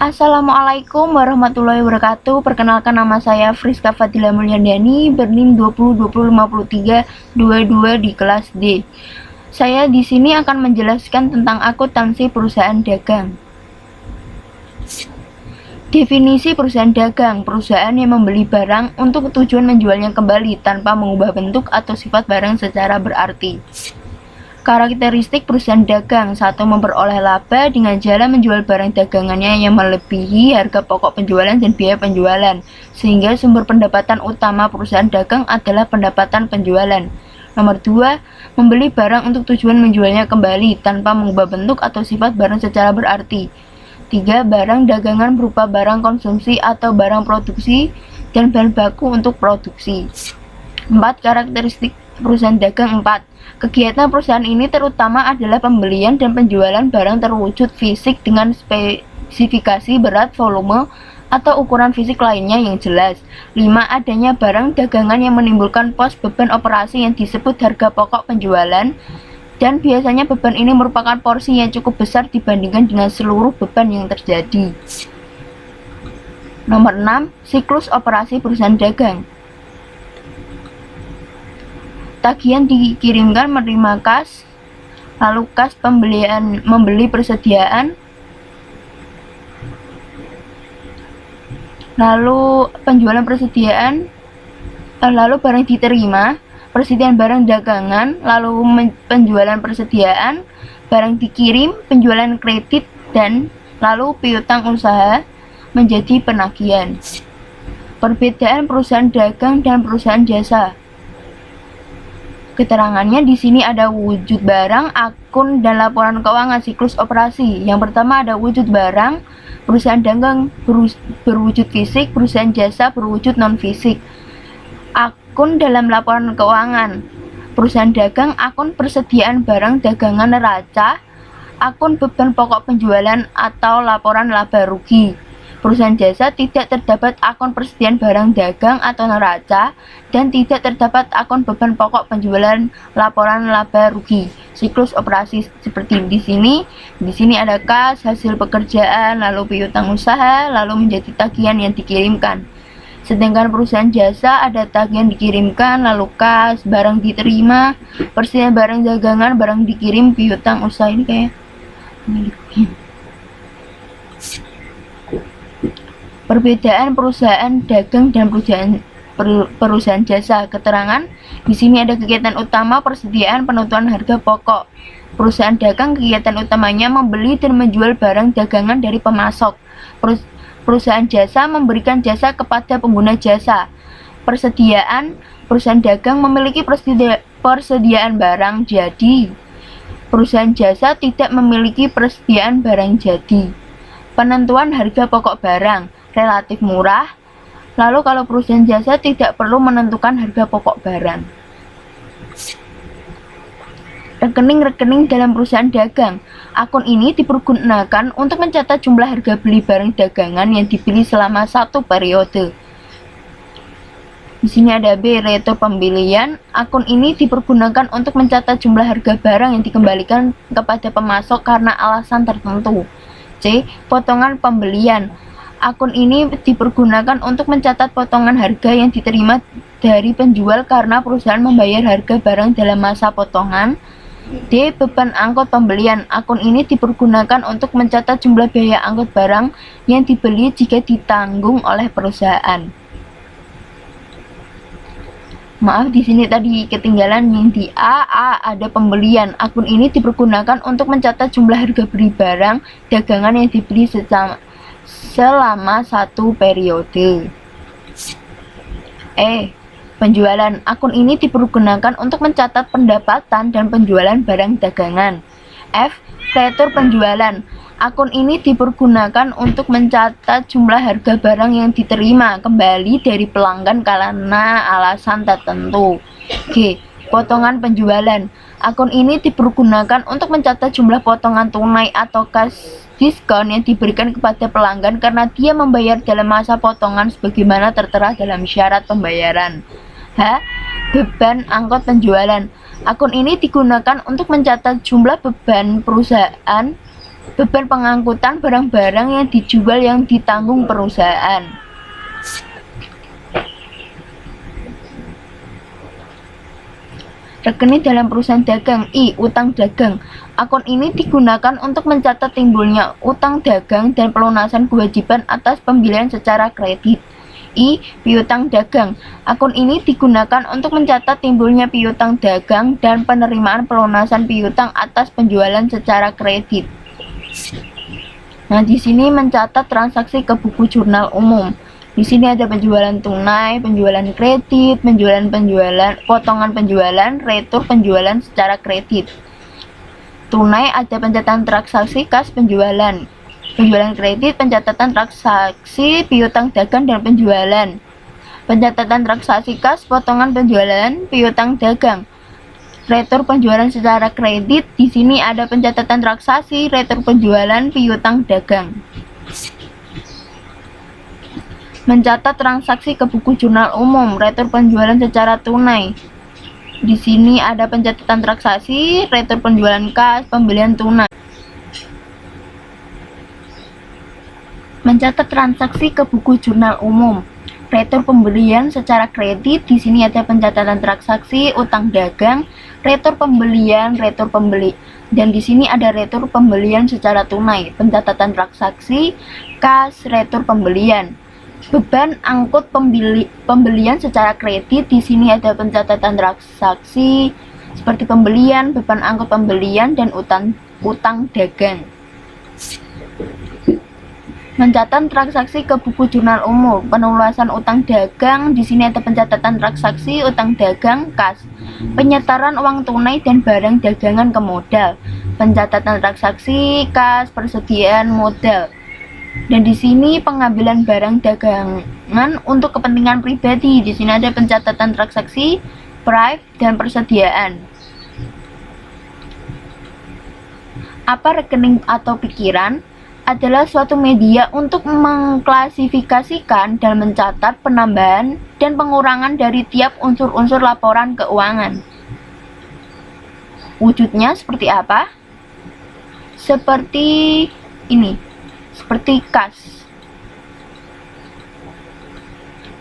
Assalamualaikum warahmatullahi wabarakatuh. Perkenalkan, nama saya Friska Fadila Mulyandani, bernim 20205322 di kelas D. Saya di sini akan menjelaskan tentang akuntansi perusahaan dagang. Definisi perusahaan dagang: perusahaan yang membeli barang untuk tujuan menjualnya kembali tanpa mengubah bentuk atau sifat barang secara berarti. Karakteristik perusahaan dagang: 1. Memperoleh laba dengan cara menjual barang dagangannya yang melebihi harga pokok penjualan dan biaya penjualan, sehingga sumber pendapatan utama perusahaan dagang adalah pendapatan penjualan. Nomor 2. Membeli barang untuk tujuan menjualnya kembali tanpa mengubah bentuk atau sifat barang secara berarti. 3. Barang dagangan berupa barang konsumsi atau barang produksi dan bahan baku untuk produksi. 4. Karakteristik perusahaan dagang. 4. Kegiatan perusahaan ini terutama adalah pembelian dan penjualan barang terwujud fisik dengan spesifikasi berat, volume, atau ukuran fisik lainnya yang jelas. 5. Adanya barang dagangan yang menimbulkan pos beban operasi yang disebut harga pokok penjualan, dan biasanya beban ini merupakan porsi yang cukup besar dibandingkan dengan seluruh beban yang terjadi. Nomor 6. Siklus operasi perusahaan dagang. Tagihan dikirimkan, menerima kas, lalu kas pembelian membeli persediaan, lalu penjualan persediaan, lalu barang diterima, persediaan barang dagangan, lalu penjualan persediaan, barang dikirim, penjualan kredit, dan lalu piutang usaha menjadi penagihan. Perbedaan perusahaan dagang dan perusahaan jasa. Keterangannya di sini ada wujud barang, akun, dan laporan keuangan siklus operasi. Yang pertama ada wujud barang, perusahaan dagang berwujud fisik, perusahaan jasa berwujud non-fisik. Akun dalam laporan keuangan. Perusahaan dagang, akun persediaan barang dagangan neraca, akun beban pokok penjualan atau laporan laba rugi. Perusahaan jasa tidak terdapat akun persediaan barang dagang atau neraca, dan tidak terdapat akun beban pokok penjualan laporan laba rugi. Siklus operasi seperti di sini ada kas, hasil pekerjaan, lalu piutang usaha, lalu menjadi tagihan yang dikirimkan. Sedangkan perusahaan jasa ada tagihan dikirimkan, lalu kas, barang diterima, persediaan barang dagangan, barang dikirim, piutang usaha. Ini kayak perbedaan perusahaan dagang dan perusahaan jasa. Keterangan di sini ada kegiatan utama persediaan penentuan harga pokok. Perusahaan dagang kegiatan utamanya membeli dan menjual barang dagangan dari pemasok. Perusahaan jasa memberikan jasa kepada pengguna jasa. Persediaan perusahaan dagang memiliki persediaan barang jadi. Perusahaan jasa tidak memiliki persediaan barang jadi. Penentuan harga pokok barang relatif murah, lalu kalau perusahaan jasa tidak perlu menentukan harga pokok barang. Rekening-rekening dalam perusahaan dagang. Akun ini dipergunakan untuk mencatat jumlah harga beli barang dagangan yang dibeli selama satu periode. Di sini ada B, reto pembelian. Akun ini dipergunakan untuk mencatat jumlah harga barang yang dikembalikan kepada pemasok karena alasan tertentu. C, potongan pembelian. Akun ini dipergunakan untuk mencatat potongan harga yang diterima dari penjual karena perusahaan membayar harga barang dalam masa potongan. D, beban angkut pembelian. Akun ini dipergunakan untuk mencatat jumlah biaya angkut barang yang dibeli jika ditanggung oleh perusahaan. Maaf, di sini tadi ketinggalan yang di A ada pembelian. Akun ini dipergunakan untuk mencatat jumlah harga beli barang dagangan yang dibeli selama satu periode. E, penjualan. Akun ini dipergunakan untuk mencatat pendapatan dan penjualan barang dagangan. F, retur penjualan. Akun ini dipergunakan untuk mencatat jumlah harga barang yang diterima kembali dari pelanggan karena alasan tertentu. G, potongan penjualan. Akun ini dipergunakan untuk mencatat jumlah potongan tunai atau cash diskon yang diberikan kepada pelanggan karena dia membayar dalam masa potongan sebagaimana tertera dalam syarat pembayaran. H, beban angkut penjualan. Akun ini digunakan untuk mencatat jumlah beban perusahaan Beban pengangkutan barang-barang yang dijual yang ditanggung perusahaan. Rekening dalam perusahaan dagang. I. Utang dagang. Akun ini digunakan untuk mencatat timbulnya utang dagang dan pelunasan kewajiban atas pembelian secara kredit. I. Piutang dagang. Akun ini digunakan untuk mencatat timbulnya piutang dagang dan penerimaan pelunasan piutang atas penjualan secara kredit. Nah, di sini mencatat transaksi ke buku jurnal umum. Di sini ada penjualan tunai, penjualan kredit, penjualan, potongan penjualan, retur penjualan secara kredit. Tunai ada pencatatan transaksi kas penjualan. Penjualan kredit, pencatatan transaksi piutang dagang dan penjualan. Pencatatan transaksi kas, potongan penjualan, piutang dagang. Retur penjualan secara kredit, di sini ada pencatatan transaksi, retur penjualan, piutang dagang. Mencatat transaksi ke buku jurnal umum, retur penjualan secara tunai. Di sini ada pencatatan transaksi, retur penjualan kas, pembelian tunai. Mencatat transaksi ke buku jurnal umum, retur pembelian secara kredit. Di sini ada pencatatan transaksi, utang dagang, retur pembelian, retur pembeli, dan di sini ada retur pembelian secara tunai, pencatatan transaksi, kas, retur pembelian. Beban angkut pembelian secara kredit, di sini ada pencatatan transaksi seperti pembelian, beban angkut pembelian, dan utang dagang. Mencatat transaksi ke buku jurnal umum, penulisan utang dagang, di sini ada pencatatan transaksi, utang dagang, kas, penyetoran uang tunai dan barang dagangan ke modal, pencatatan transaksi, kas, persediaan modal. Dan di sini pengambilan barang dagangan untuk kepentingan pribadi. Di sini ada pencatatan transaksi, price, dan persediaan. Apa rekening atau pikiran? Adalah suatu media untuk mengklasifikasikan dan mencatat penambahan dan pengurangan dari tiap unsur-unsur laporan keuangan. Wujudnya seperti apa? Seperti ini, seperti kas.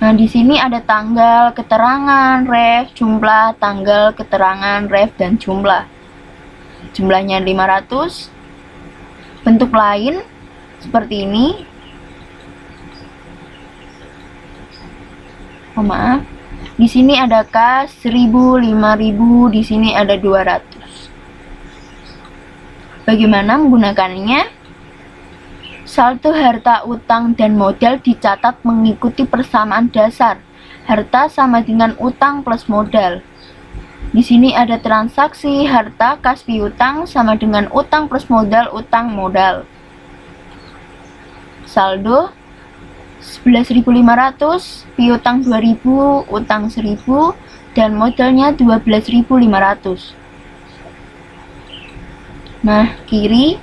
Nah, di sini ada tanggal, keterangan, ref, jumlah, tanggal, keterangan, ref, dan jumlah. Jumlahnya 500. Bentuk lain seperti ini. Oh, maaf. Di sini ada kas 1000, 5000, di sini ada 200. Bagaimana menggunakannya? Saldo harta, utang, dan modal dicatat mengikuti persamaan dasar. Harta sama dengan utang plus modal. Di sini ada transaksi harta kas piutang sama dengan utang plus modal, utang modal. Saldo 11.500, piutang 2.000, utang 1.000, dan modalnya 12.500. Nah, kiri,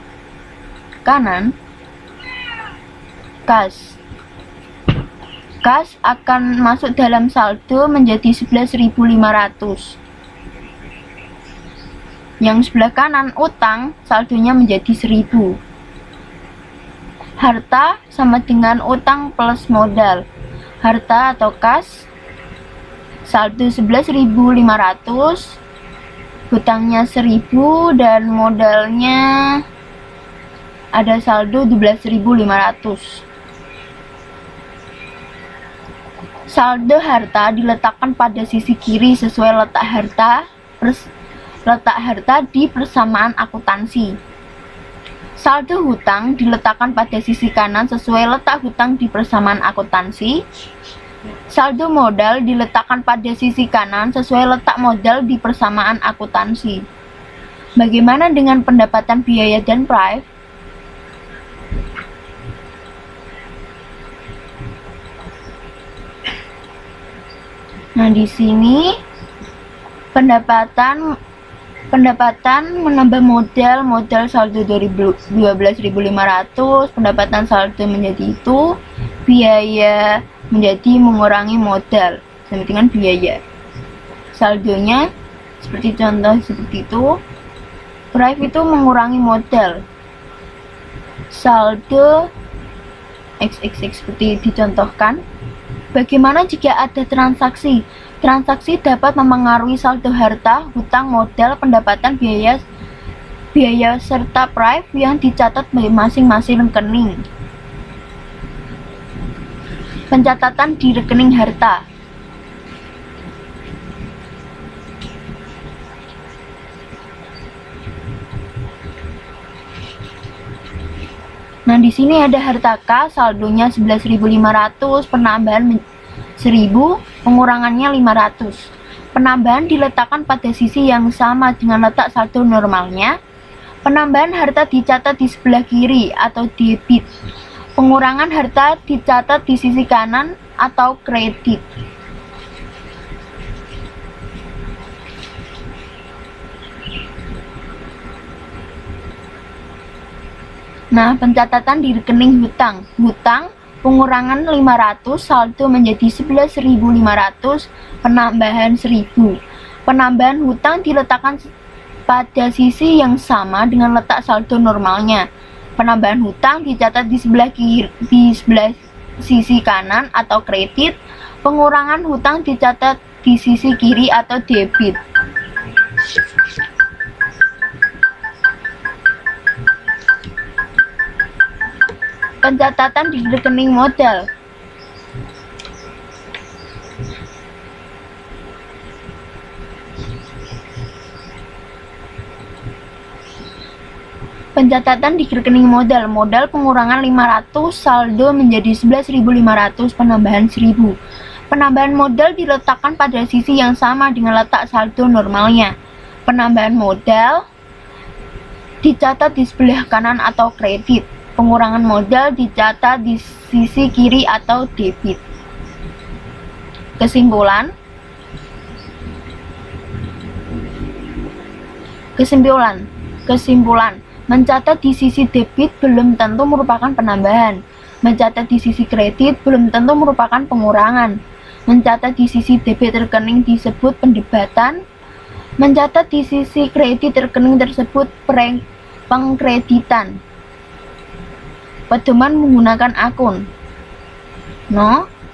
kanan, kas. Kas akan masuk dalam saldo menjadi 11.500. Yang sebelah kanan utang, saldonya menjadi 1.000. Harta sama dengan utang plus modal. Harta atau kas, saldo 11.500, hutangnya 1.000, dan modalnya ada saldo 12.500. Saldo harta diletakkan pada sisi kiri sesuai letak harta di persamaan akuntansi. Saldo hutang diletakkan pada sisi kanan sesuai letak hutang di persamaan akuntansi. Saldo modal diletakkan pada sisi kanan sesuai letak modal di persamaan akuntansi. Bagaimana dengan pendapatan biaya dan price? Nah, di sini pendapatan menambah modal saldo 12.500, pendapatan saldo menjadi itu, biaya menjadi mengurangi modal sama dengan biaya. Saldonya seperti contoh seperti itu. Price itu mengurangi modal. saldo XXX seperti dicontohkan. Bagaimana jika ada transaksi? Transaksi dapat mempengaruhi saldo harta, hutang, modal, pendapatan, biaya serta prive yang dicatat di masing-masing rekening. Pencatatan di rekening harta. Nah, di sini ada harta K, saldonya 11.500, penambahan 1.000, pengurangannya 500. Penambahan diletakkan pada sisi yang sama dengan letak saldo normalnya. Penambahan harta dicatat di sebelah kiri atau debit. Pengurangan harta dicatat di sisi kanan atau kredit. Nah, pencatatan di rekening hutang. Hutang, pengurangan 500, saldo menjadi 11.500, penambahan 1.000. Penambahan hutang diletakkan pada sisi yang sama dengan letak saldo normalnya. Penambahan hutang dicatat di sebelah sisi kanan atau kredit. Pengurangan hutang dicatat di sisi kiri atau debit. Pencatatan di rekening modal. Pencatatan di rekening modal. Modal pengurangan 500, saldo menjadi 11.500, penambahan 1.000. Penambahan modal diletakkan pada sisi yang sama dengan letak saldo normalnya. Penambahan modal dicatat di sebelah kanan atau kredit. Pengurangan modal dicatat di sisi kiri atau debit. Kesimpulan. Mencatat di sisi debit belum tentu merupakan penambahan. Mencatat di sisi kredit belum tentu merupakan pengurangan. Mencatat di sisi debit rekening disebut pendebatan. Mencatat di sisi kredit rekening tersebut pengkreditan. Pedoman menggunakan akun.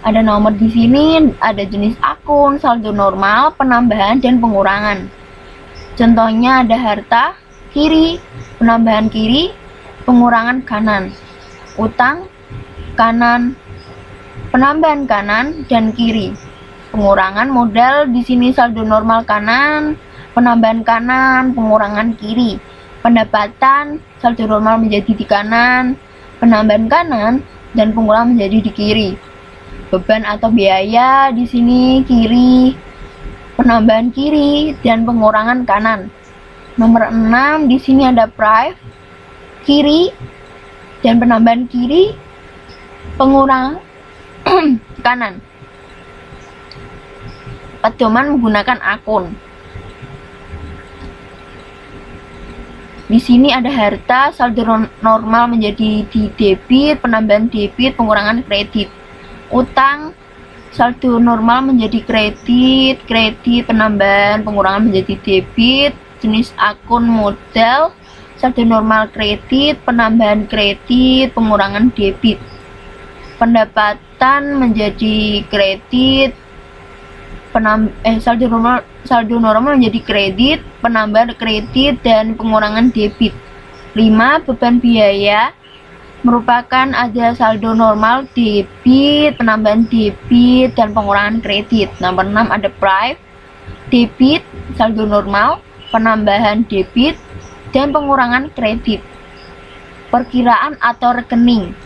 Ada nomor di sini, ada jenis akun, saldo normal, penambahan, dan pengurangan. Contohnya ada harta kiri, penambahan kiri, pengurangan kanan, utang kanan, penambahan kanan dan kiri. Pengurangan modal di sini saldo normal kanan, penambahan kanan, pengurangan kiri. Pendapatan saldo normal menjadi di kanan, penambahan kanan dan pengurangan menjadi di kiri. Beban atau biaya di sini kiri, penambahan kiri dan pengurangan kanan. Nomor 6 di sini ada prive kiri dan penambahan kiri, pengurangan kanan. Pedoman menggunakan akun. Di sini ada harta, saldo normal menjadi di debit, penambahan debit, pengurangan kredit. Utang, saldo normal menjadi kredit, penambahan, pengurangan menjadi debit. Jenis akun modal, saldo normal kredit, penambahan kredit, pengurangan debit. Pendapatan menjadi kredit, saldo normal menjadi kredit, penambahan kredit dan pengurangan debit. 5. Beban biaya merupakan ada saldo normal debit, penambahan debit dan pengurangan kredit. Nomor 6 ada prive debit, saldo normal, penambahan debit dan pengurangan kredit. Perkiraan atau rekening.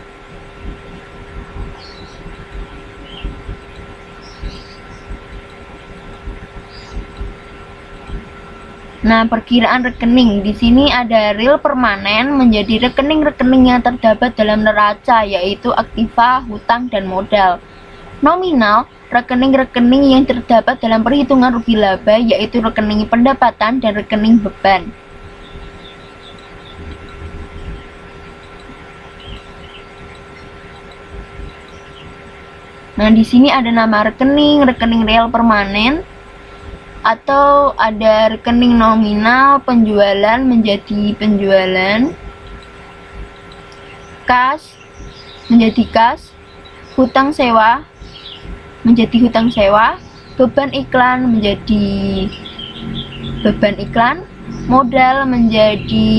Nah, perkiraan rekening di sini ada real permanen menjadi rekening-rekening yang terdapat dalam neraca, yaitu aktiva, hutang, dan modal. Nominal, rekening-rekening yang terdapat dalam perhitungan rugi laba, yaitu rekening pendapatan dan rekening beban. Nah, di sini ada nama rekening, rekening real permanen, atau ada rekening nominal, penjualan menjadi penjualan, kas menjadi kas, hutang sewa menjadi hutang sewa, beban iklan menjadi beban iklan, modal menjadi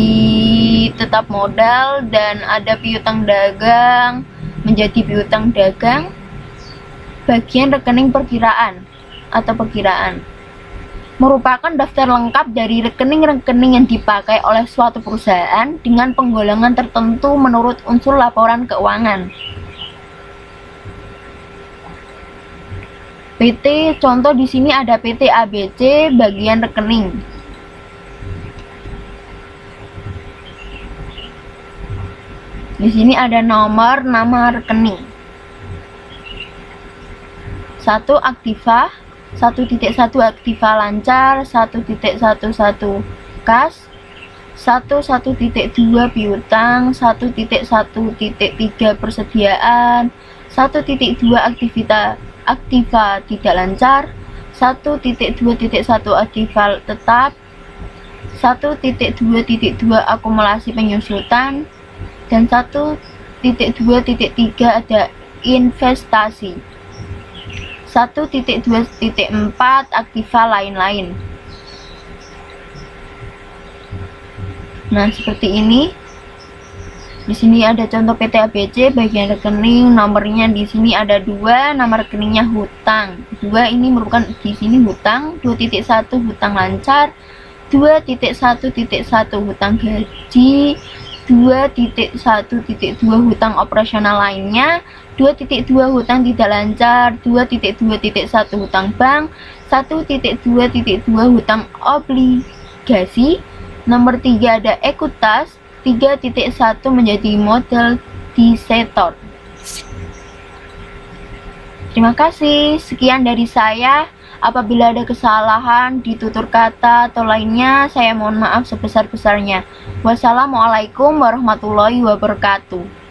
tetap modal, dan ada piutang dagang menjadi piutang dagang. Bagian rekening perkiraan atau perkiraan merupakan daftar lengkap dari rekening-rekening yang dipakai oleh suatu perusahaan dengan penggolongan tertentu menurut unsur laporan keuangan. PT, contoh di sini ada PT ABC bagian rekening. Di sini ada nomor nama rekening. 1 aktiva, 1.1 aktiva lancar, 1.11 kas, 1.2 piutang, 1.1.3 persediaan, 1.2 aktiva tidak lancar, 1.2.1 aktiva tetap, 1.2.2 akumulasi penyusutan, dan 1.2.3 ada investasi. 1.2.4 aktiva lain-lain. Nah, seperti ini. Di sini ada contoh PT ABC bagian rekening, nomornya di sini ada 2, nama rekeningnya hutang. 2 ini merupakan di sini hutang, 2.1 hutang lancar, 2.1.1 hutang gaji, 2.1.2 hutang operasional lainnya, 2.2 hutang tidak lancar, 2.2.1 hutang bank, 1.2.2 hutang obligasi. Nomor 3 ada ekutas, 3.1 menjadi modal disetor. Terima kasih, sekian dari saya. Apabila ada kesalahan di tutur kata atau lainnya, saya mohon maaf sebesar-besarnya. Wassalamualaikum warahmatullahi wabarakatuh.